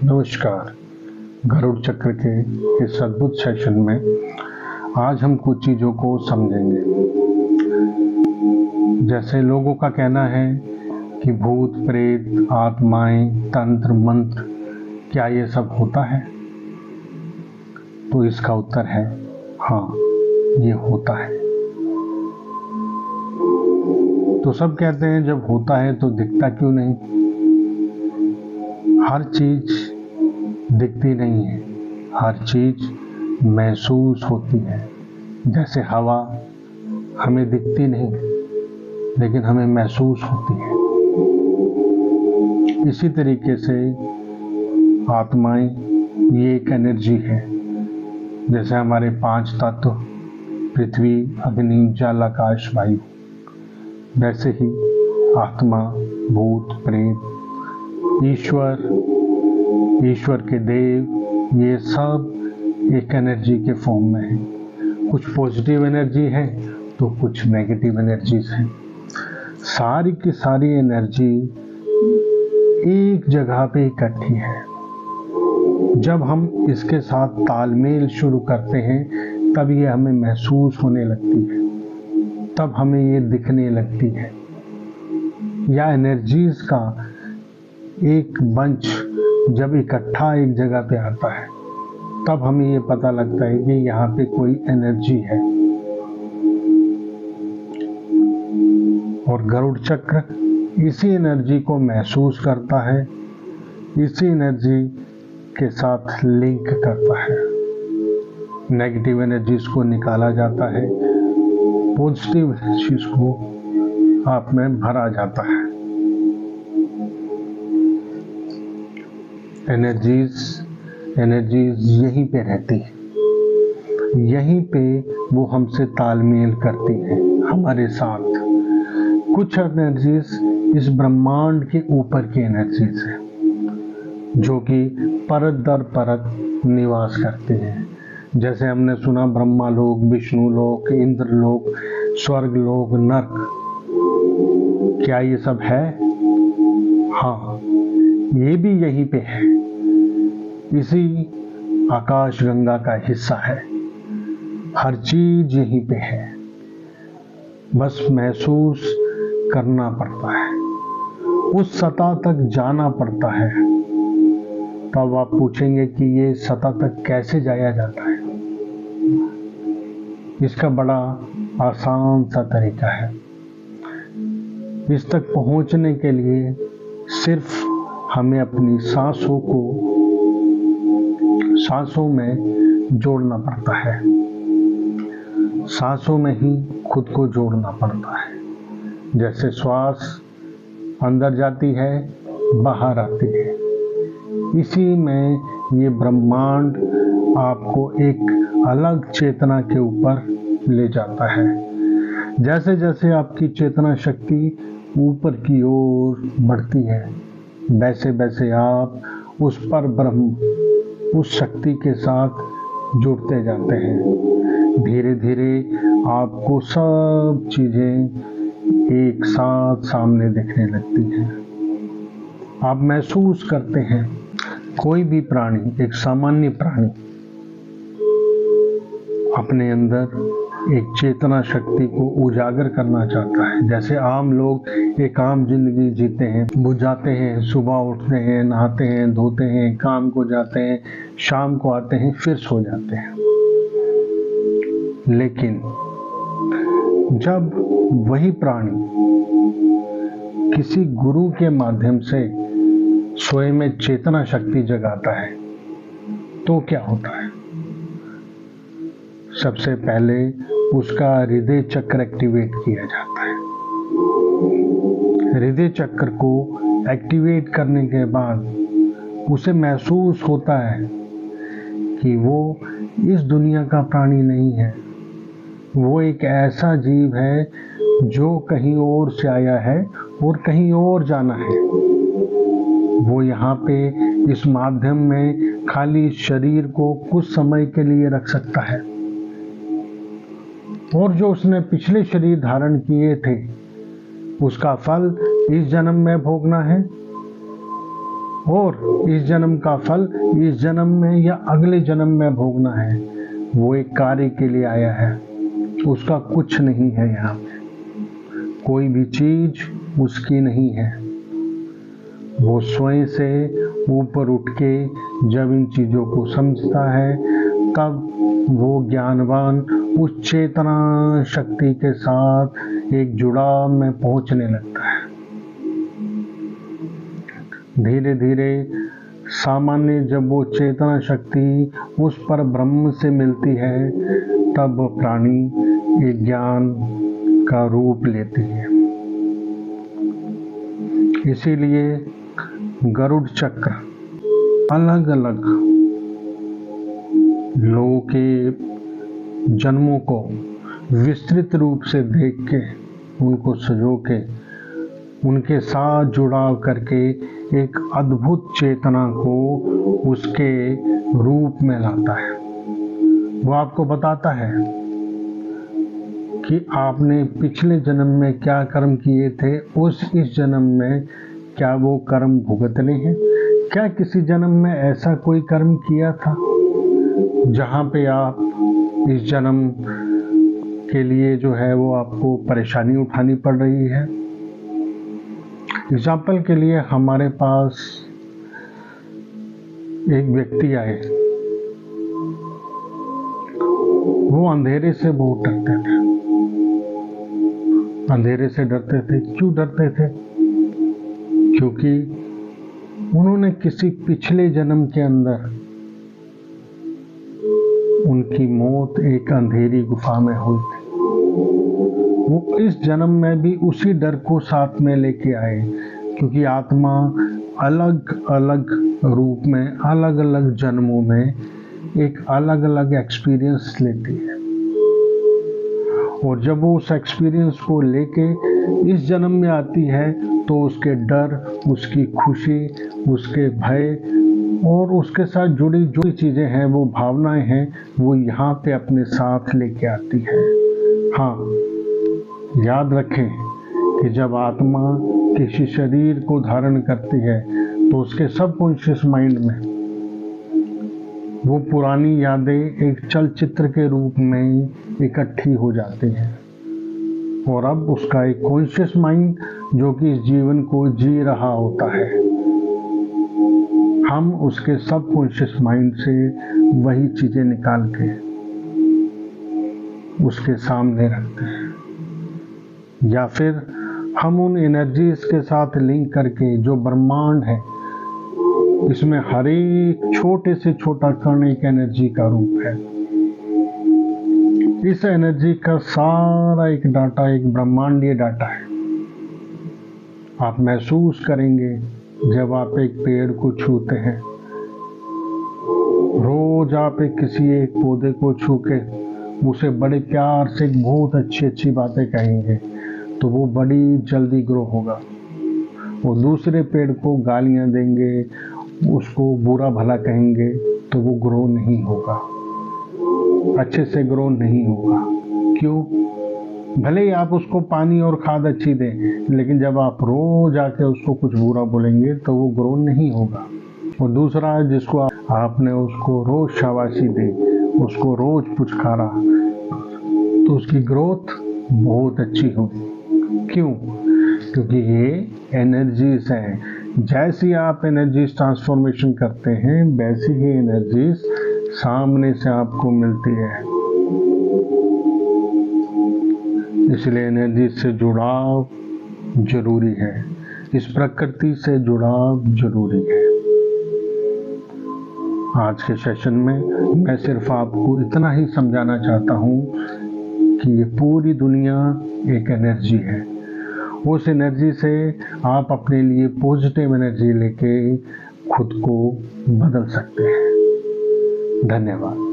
नमस्कार। गरुड़ चक्र के इस अद्भुत सेशन में आज हम कुछ चीज़ों को समझेंगे। जैसे लोगों का कहना है कि भूत प्रेत, आत्माएं, तंत्र मंत्र, क्या ये सब होता है? तो इसका उत्तर है हाँ, ये होता है। तो सब कहते हैं जब होता है तो दिखता क्यों नहीं? हर चीज दिखती नहीं है, हर चीज महसूस होती है। जैसे हवा हमें दिखती नहीं लेकिन हमें महसूस होती है। इसी तरीके से आत्माएं ये एक एनर्जी है। जैसे हमारे 5 तत्व पृथ्वी, अग्नि, जल, आकाश, वायु, वैसे ही आत्मा, भूत, प्रेत, ईश्वर के देव, ये सब एक एनर्जी के फॉर्म में है। कुछ पॉजिटिव एनर्जी है तो कुछ नेगेटिव एनर्जीज हैं। सारी की सारी एनर्जी एक जगह पे इकट्ठी है। जब हम इसके साथ तालमेल शुरू करते हैं तब ये हमें महसूस होने लगती है, तब हमें ये दिखने लगती है। या एनर्जीज का एक बंच जब इकट्ठा एक जगह पे आता है तब हमें ये पता लगता है कि यहाँ पे कोई एनर्जी है। और गरुड़ चक्र इसी एनर्जी को महसूस करता है, इसी एनर्जी के साथ लिंक करता है। नेगेटिव एनर्जीज को निकाला जाता है, पॉजिटिव एनर्जीज को आप में भरा जाता है। एनर्जीज यहीं पे रहती है, यहीं पे वो हमसे तालमेल करती है हमारे साथ। कुछ एनर्जीज इस ब्रह्मांड के ऊपर की एनर्जीज है जो कि परत दर परत निवास करते हैं। जैसे हमने सुना ब्रह्मा लोक, विष्णु लोक, इंद्र लोक, स्वर्ग लोक, नर्क, क्या ये सब है? हाँ, ये भी यहीं पे है, इसी आकाश गंगा का हिस्सा है। हर चीज यहीं पे है, बस महसूस करना पड़ता है, उस सतह तक जाना पड़ता है। तब आप पूछेंगे कि ये सतह तक कैसे जाया जाता है? इसका बड़ा आसान सा तरीका है। इस तक पहुंचने के लिए सिर्फ हमें अपनी सांसों में जोड़ना पड़ता है। सांसों में ही खुद को जोड़ना पड़ता है। जैसे श्वास अंदर जाती है, बाहर आती है, इसी में ये ब्रह्मांड आपको एक अलग चेतना के ऊपर ले जाता है। जैसे जैसे आपकी चेतना शक्ति ऊपर की ओर बढ़ती है, वैसे वैसे आप उस पर ब्रह्म, उस शक्ति के साथ जुड़ते जाते हैं। धीरे धीरे आपको सब चीजें एक साथ सामने दिखने लगती हैं। आप महसूस करते हैं कोई भी प्राणी, एक सामान्य प्राणी अपने अंदर एक चेतना शक्ति को उजागर करना चाहता है। जैसे आम लोग एक आम जिंदगी जीते हैं, वो जाते हैं, सुबह उठते हैं, नहाते हैं, धोते हैं, काम को जाते हैं, शाम को आते हैं, फिर सो जाते हैं। लेकिन जब वही प्राणी किसी गुरु के माध्यम से स्वयं में चेतना शक्ति जगाता है तो क्या होता है? सबसे पहले उसका हृदय चक्र एक्टिवेट किया जाता है। हृदय चक्र को एक्टिवेट करने के बाद उसे महसूस होता है कि वो इस दुनिया का प्राणी नहीं है, वो एक ऐसा जीव है जो कहीं और से आया है और कहीं और जाना है। वो यहाँ पे इस माध्यम में खाली शरीर को कुछ समय के लिए रख सकता है, और जो उसने पिछले शरीर धारण किए थे उसका फल इस जन्म में भोगना है। और इस जन्म का फल इस जन्म में या अगले जन्म में भोगना है। वो एक कार्य के लिए आया है, उसका कुछ नहीं है। यहाँ कोई भी चीज उसकी नहीं है। वो स्वयं से ऊपर उठ के जब इन चीजों को समझता है, तब वो ज्ञानवान उस चेतना शक्ति के साथ एक जुड़ाव में पहुंचने लगता है। धीरे धीरे सामान्य जब वो चेतना शक्ति उस पर ब्रह्म से मिलती है, तब वो प्राणी एक ज्ञान का रूप लेती है। इसीलिए गरुड़ चक्र अलग अलग लोगों के जन्मों को विस्तृत रूप से देख के, उनको सजो के, उनके साथ जुड़ाव करके एक अद्भुत चेतना को उसके रूप में लाता है। वो आपको बताता है कि आपने पिछले जन्म में क्या कर्म किए थे, इस जन्म में क्या वो कर्म भुगतने हैं। क्या किसी जन्म में ऐसा कोई कर्म किया था जहाँ पे आप इस जन्म के लिए जो है वो आपको परेशानी उठानी पड़ रही है। एग्जाम्पल के लिए हमारे पास एक व्यक्ति आए, वो अंधेरे से बहुत डरते थे। अंधेरे से डरते थे। क्यों डरते थे? क्योंकि उन्होंने किसी पिछले जन्म के अंदर उनकी मौत एक अंधेरी गुफा में हुई थी। वो इस जन्म में भी उसी डर को साथ में लेके आए, क्योंकि आत्मा अलग अलग रूप में अलग अलग जन्मों में एक अलग अलग एक्सपीरियंस लेती है। और जब वो उस एक्सपीरियंस को लेके इस जन्म में आती है, तो उसके डर, उसकी खुशी, उसके भय और उसके साथ जुड़ी जो चीज़ें हैं, वो भावनाएं हैं, वो यहाँ पे अपने साथ लेके आती है। हाँ, याद रखें कि जब आत्मा किसी शरीर को धारण करती है, तो उसके सबकॉन्शियस माइंड में वो पुरानी यादें एक चलचित्र के रूप में इकट्ठी हो जाती हैं। और अब उसका एक कॉन्शियस माइंड जो कि इस जीवन को जी रहा होता है, हम उसके सबकॉन्शियस माइंड से वही चीजें निकाल के उसके सामने रखते हैं। या फिर हम उन एनर्जीज के साथ लिंक करके, जो ब्रह्मांड है, इसमें हर एक छोटे से छोटा कण एक एनर्जी का रूप है। इस एनर्जी का सारा एक डाटा एक ब्रह्मांडीय डाटा है। आप महसूस करेंगे जब आप एक पेड़ को छूते हैं, रोज आप किसी एक पौधे को छू के उसे बड़े प्यार से बहुत अच्छी अच्छी बातें कहेंगे, तो वो बड़ी जल्दी ग्रो होगा। वो दूसरे पेड़ को गालियां देंगे, उसको बुरा भला कहेंगे, तो वो ग्रो नहीं होगा, अच्छे से ग्रो नहीं होगा। क्यों? भले ही आप उसको पानी और खाद अच्छी दें, लेकिन जब आप रोज आके उसको कुछ बुरा बोलेंगे तो वो ग्रो नहीं होगा। और दूसरा, जिसको आपने उसको रोज शाबाशी दी, उसको रोज पुचकारा, तो उसकी ग्रोथ बहुत अच्छी होगी। क्यों? क्योंकि ये एनर्जीज हैं। जैसी आप एनर्जीज ट्रांसफॉर्मेशन करते हैं, वैसी ही एनर्जीज सामने से आपको मिलती है। इसलिए एनर्जी से जुड़ाव जरूरी है, इस प्रकृति से जुड़ाव जरूरी है। आज के सेशन में मैं सिर्फ आपको इतना ही समझाना चाहता हूँ कि ये पूरी दुनिया एक एनर्जी है। उस एनर्जी से आप अपने लिए पॉजिटिव एनर्जी लेके खुद को बदल सकते हैं। धन्यवाद।